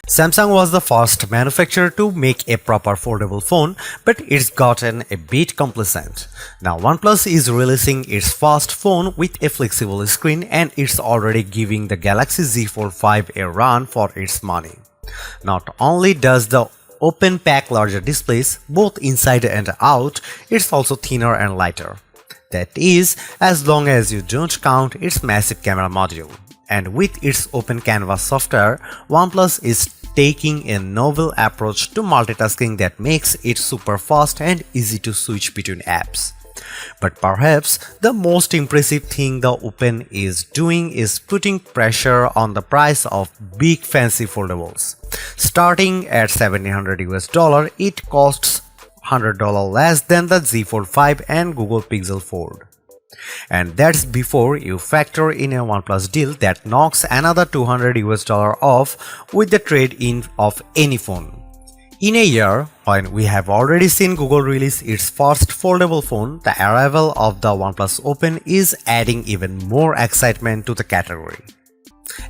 Samsung was the first manufacturer to make a proper foldable phone, but it's gotten a bit complacent. Now OnePlus is releasing its first phone with a flexible screen and it's already giving the Galaxy Z Fold 5 a run for its money. Not only does the open pack larger displays, both inside and out, it's also thinner and lighter. That is, as long as you don't count its massive camera module. And with its open canvas software, OnePlus is taking a novel approach to multitasking that makes it super fast and easy to switch between apps. But perhaps the most impressive thing the Open is doing is putting pressure on the price of big fancy foldables. Starting at $1,700 it costs $100 less than the Z Fold 5 and Google Pixel Fold. And that's before you factor in a OnePlus deal that knocks another $200 off with the trade-in of any phone. In a year, when we have already seen Google release its first foldable phone, the arrival of the OnePlus Open is adding even more excitement to the category.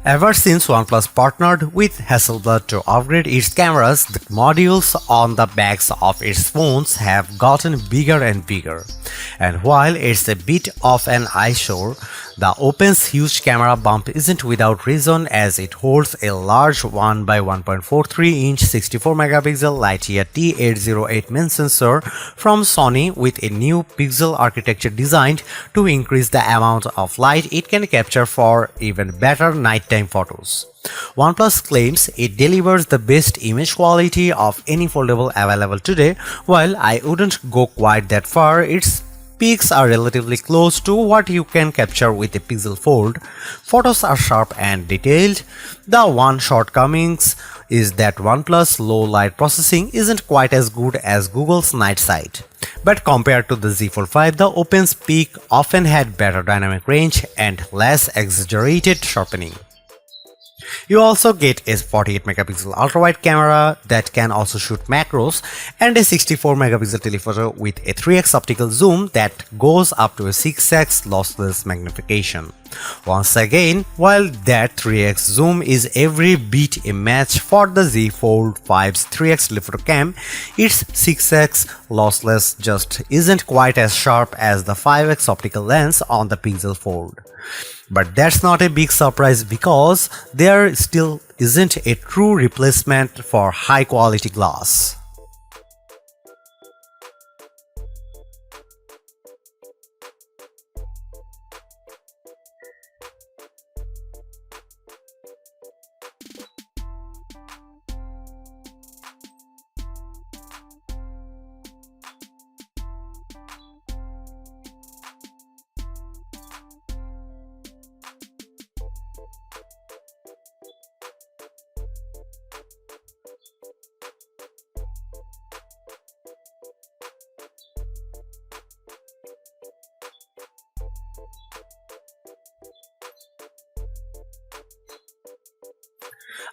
Ever since OnePlus partnered with Hasselblad to upgrade its cameras, the modules on the backs of its phones have gotten bigger and bigger. And while it's a bit of an eyesore, the Open's huge camera bump isn't without reason, as it holds a large 1 by 1.43-inch 64-megapixel Lightyear T808 main sensor from Sony with a new pixel architecture designed to increase the amount of light it can capture for even better nighttime photos. OnePlus claims it delivers the best image quality of any foldable available today. While I wouldn't go quite that far, its peaks are relatively close to what you can capture with a Pixel Fold. Photos are sharp and detailed. The one shortcomings is that OnePlus low light processing isn't quite as good as Google's night sight. But compared to the Z Fold 5, the Open's peak often had better dynamic range and less exaggerated sharpening. You also get a 48-megapixel ultra-wide camera that can also shoot macros and a 64-megapixel telephoto with a 3x optical zoom that goes up to a 6x lossless magnification. Once again, while that 3x zoom is every bit a match for the Z Fold 5's 3x telephoto cam, its 6x lossless just isn't quite as sharp as the 5x optical lens on the Pixel Fold. But that's not a big surprise because there still isn't a true replacement for high quality glass.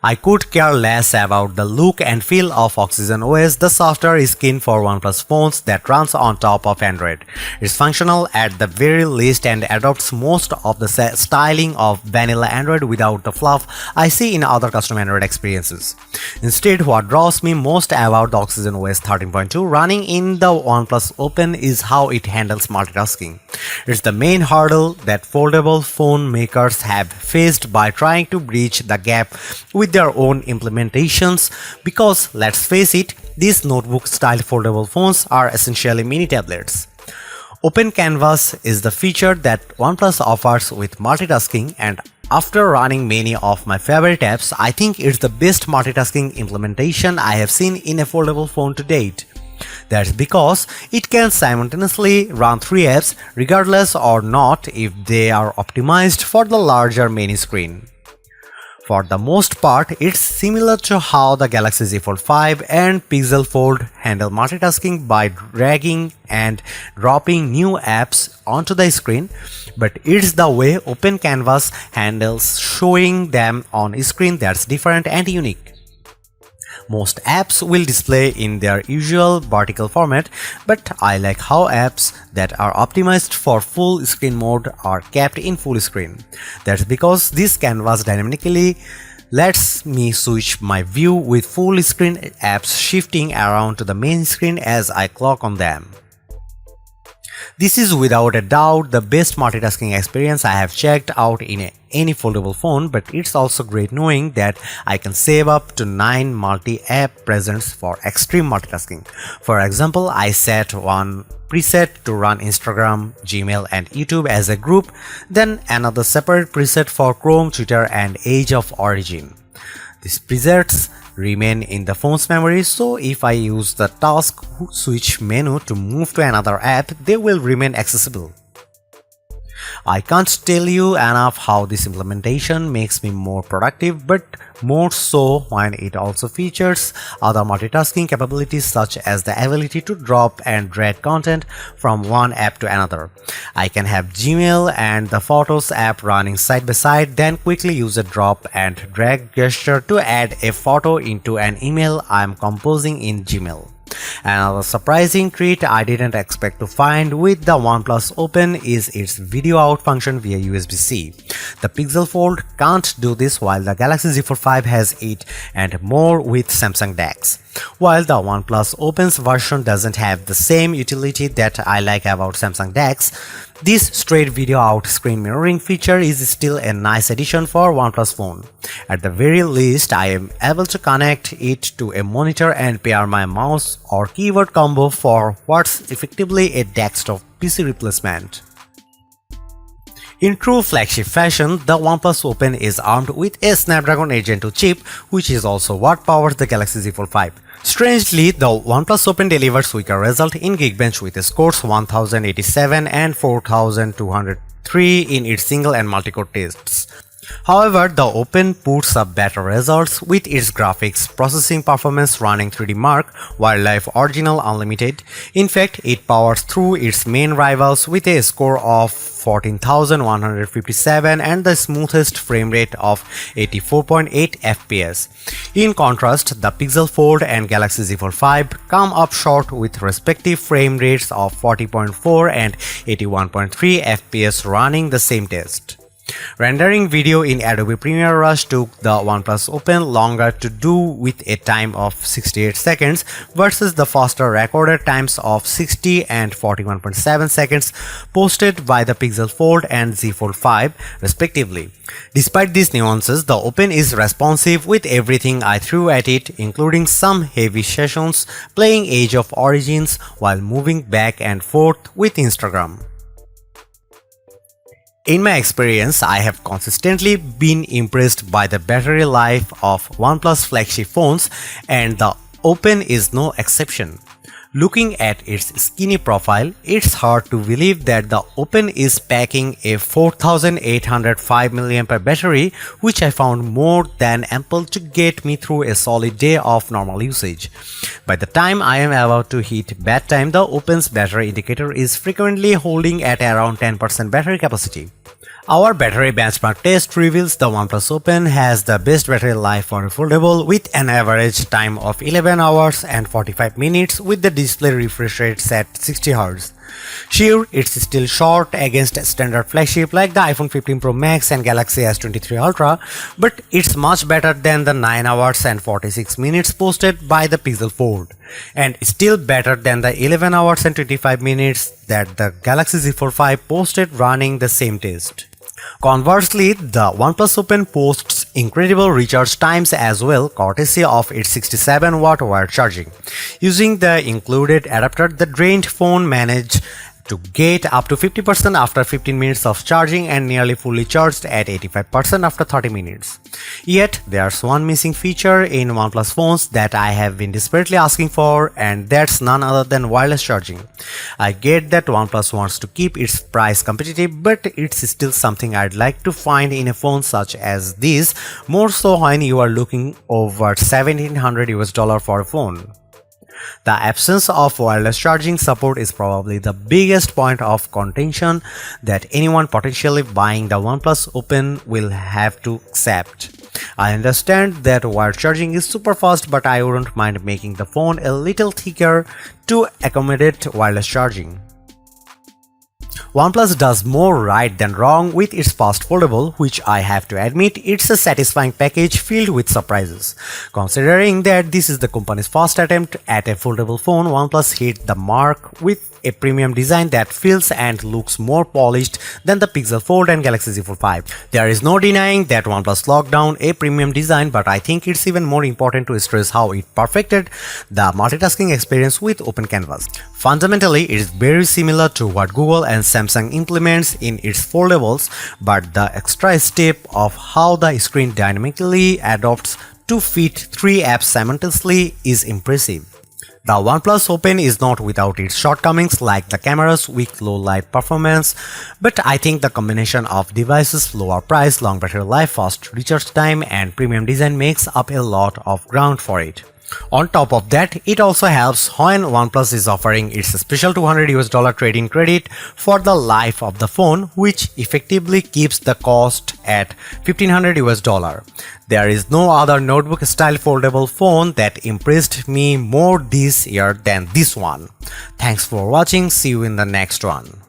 I could care less about the look and feel of Oxygen OS, the software skin for OnePlus phones that runs on top of Android. It's functional at the very least and adopts most of the styling of vanilla Android without the fluff I see in other custom Android experiences. Instead, what draws me most about the Oxygen OS 13.2 running in the OnePlus Open is how it handles multitasking. It's the main hurdle that foldable phone makers have faced by trying to bridge the gap with their own implementations, because let's face it, these notebook-style foldable phones are essentially mini tablets. Open Canvas is the feature that OnePlus offers with multitasking, and after running many of my favorite apps, I think it's the best multitasking implementation I have seen in a foldable phone to date. That's because it can simultaneously run 3 apps regardless or not if they are optimized for the larger main screen. For the most part, it's similar to how the Galaxy Z Fold 5 and Pixel Fold handle multitasking by dragging and dropping new apps onto the screen, but it's the way Open Canvas handles showing them on screen that's different and unique. Most apps will display in their usual vertical format, but I like how apps that are optimized for full screen mode are kept in full screen. That's because this canvas dynamically lets me switch my view with full screen apps shifting around to the main screen as I clock on them. This is without a doubt the best multitasking experience I have checked out in any foldable phone, but it's also great knowing that I can save up to 9 multi-app presents for extreme multitasking. For example, I set one preset to run Instagram, Gmail and YouTube as a group, then another separate preset for Chrome, Twitter and Age of Origin. These presets remain in the phone's memory, so if I use the task switch menu to move to another app, they will remain accessible. I can't tell you enough how this implementation makes me more productive, but more so when it also features other multitasking capabilities such as the ability to drop and drag content from one app to another. I can have Gmail and the Photos app running side by side, then quickly use a drop and drag gesture to add a photo into an email I'm composing in Gmail. Another surprising treat I didn't expect to find with the OnePlus Open is its video out function via USB-C. The Pixel Fold can't do this, while the Galaxy Z Fold 5 has it, and more with Samsung DeX. While the OnePlus Open's version doesn't have the same utility that I like about Samsung DeX, this straight video out screen mirroring feature is still a nice addition for OnePlus phone. At the very least, I am able to connect it to a monitor and pair my mouse or keyboard combo for what's effectively a desktop PC replacement. In true flagship fashion, the OnePlus Open is armed with a Snapdragon 8 Gen 2 chip, which is also what powers the Galaxy Z Fold 5. Strangely, the OnePlus Open delivers weaker result in Geekbench with scores 1087 and 4203 in its single and multi-core tests. However, the Open puts up better results with its graphics processing performance running 3D Mark, Wildlife Original Unlimited. In fact, it powers through its main rivals with a score of 14,157 and the smoothest frame rate of 84.8 FPS. In contrast, the Pixel Fold and Galaxy Z Fold 5 come up short with respective frame rates of 40.4 and 81.3 FPS running the same test. Rendering video in Adobe Premiere Rush took the OnePlus Open longer to do with a time of 68 seconds versus the faster recorded times of 60 and 41.7 seconds posted by the Pixel Fold and Z Fold 5 respectively. Despite these nuances, the Open is responsive with everything I threw at it, including some heavy sessions playing Age of Origins while moving back and forth with Instagram. In my experience, I have consistently been impressed by the battery life of OnePlus flagship phones, and the Open is no exception. Looking at its skinny profile, it's hard to believe that the Open is packing a 4805 mAh battery, which I found more than ample to get me through a solid day of normal usage. By the time I am about to hit bedtime, the Open's battery indicator is frequently holding at around 10% battery capacity. Our battery benchmark test reveals the OnePlus Open has the best battery life for a foldable with an average time of 11 hours and 45 minutes with the display refresh rate set 60 Hz. Sure, it's still short against a standard flagship like the iPhone 15 Pro Max and Galaxy S23 Ultra, but it's much better than the 9 hours and 46 minutes posted by the Pixel Fold, and still better than the 11 hours and 25 minutes that the Galaxy Z Fold 5 posted running the same test. Conversely, the OnePlus Open posts incredible recharge times as well, courtesy of its 67-watt wired charging. Using the included adapter, the drained phone managed to get up to 50% after 15 minutes of charging and nearly fully charged at 85% after 30 minutes. Yet, there's one missing feature in OnePlus phones that I have been desperately asking for, and that's none other than wireless charging. I get that OnePlus wants to keep its price competitive, but it's still something I'd like to find in a phone such as this, more so when you are looking over $1,700 for a phone. The absence of wireless charging support is probably the biggest point of contention that anyone potentially buying the OnePlus Open will have to accept. I understand that wired charging is super fast, but I wouldn't mind making the phone a little thicker to accommodate wireless charging. OnePlus does more right than wrong with its fast foldable, which I have to admit it's a satisfying package filled with surprises. Considering that this is the company's first attempt at a foldable phone, OnePlus hit the mark with a premium design that feels and looks more polished than the Pixel Fold and Galaxy Z Fold 5. There is no denying that OnePlus locked down a premium design, but I think it's even more important to stress how it perfected the multitasking experience with Open Canvas. Fundamentally, it is very similar to what Google and Samsung implements in its foldables, but the extra step of how the screen dynamically adapts to fit 3 apps simultaneously is impressive. The OnePlus Open is not without its shortcomings like the camera's weak low light performance, but I think the combination of devices' lower price, long battery life, fast recharge time, and premium design makes up a lot of ground for it. On top of that, it also helps when OnePlus is offering its special $200 trade-in credit for the life of the phone, which effectively keeps the cost at $1,500. There is no other notebook-style foldable phone that impressed me more this year than this one. Thanks for watching. See you in the next one.